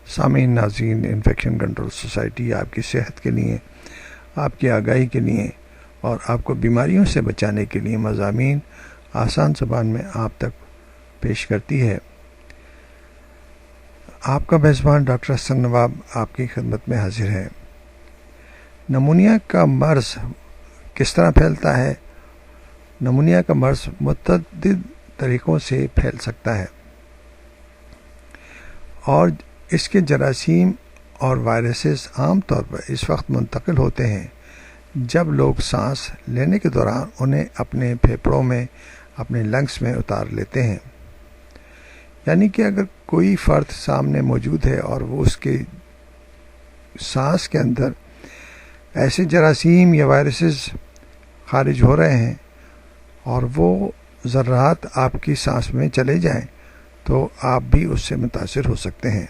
سامعین ناظرین، infection control society آپ کی صحت کے لیے، آپ کی آگاہی کے لیے اور آپ کو بیماریوں سے بچانے کے لیے مضامین آسان زبان میں آپ تک پیش کرتی ہے۔ آپ کا میزبان ڈاکٹر حسن نواب آپ کی خدمت میں حاضر ہے۔ نمونیا کا مرض کس طرح پھیلتا ہے؟ نمونیا کا مرض متعدد طریقوں سے پھیل سکتا ہے اور اس کے جراثیم اور وائرسز عام طور پر اس وقت منتقل ہوتے ہیں جب لوگ سانس لینے کے دوران انہیں اپنے پھیپھڑوں میں، اپنے لنگس میں اتار لیتے ہیں۔ یعنی کہ اگر کوئی فرد سامنے موجود ہے اور وہ اس کے سانس کے اندر ایسے جراثیم یا وائرسز خارج ہو رہے ہیں اور وہ ذرات آپ کی سانس میں چلے جائیں تو آپ بھی اس سے متاثر ہو سکتے ہیں۔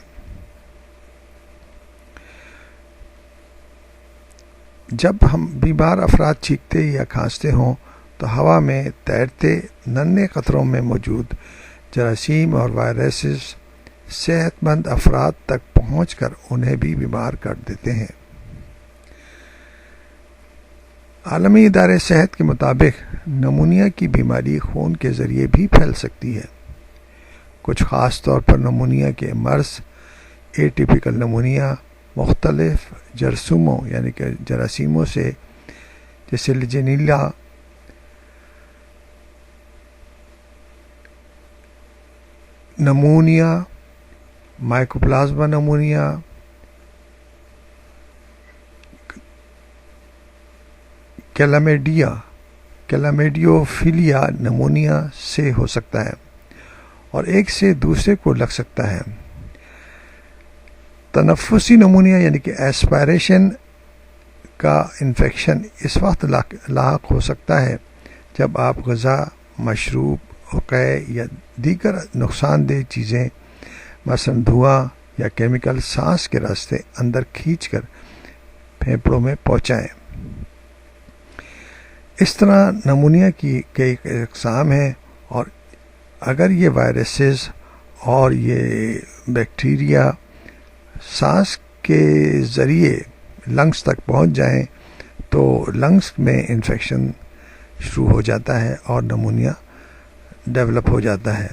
جب ہم بیمار افراد چھینکتے یا کھانستے ہوں تو ہوا میں تیرتے ننھے قطروں میں موجود جراثیم اور وائرسز صحت مند افراد تک پہنچ کر انہیں بھی بیمار کر دیتے ہیں۔ عالمی ادارے صحت کے مطابق نمونیا کی بیماری خون کے ذریعے بھی پھیل سکتی ہے۔ کچھ خاص طور پر نمونیا کے مرض اے ٹیپیکل نمونیا مختلف جرثوموں یعنی کہ جراثیموں سے جیسے لیجنیلا، نمونیا، مائکوپلازما نمونیا، کلیمیڈیوفیلیا نمونیا سے ہو سکتا ہے اور ایک سے دوسرے کو لگ سکتا ہے۔ تنفسی نمونیا یعنی کہ ایسپائریشن کا انفیکشن اس وقت لاحق ہو سکتا ہے جب آپ غذا، مشروب، حقیہ یا دیگر نقصان دہ چیزیں مثلا دھواں یا کیمیکل سانس کے راستے اندر کھینچ کر پھیپھڑوں میں پہنچائیں۔ اس طرح نمونیا کی کئی اقسام ہیں اور اگر یہ وائرسز اور یہ بیکٹیریا سانس کے ذریعے لنگس تک پہنچ جائیں تو لنگس میں انفیکشن شروع ہو جاتا ہے اور نمونیا ڈیولپ ہو جاتا ہے۔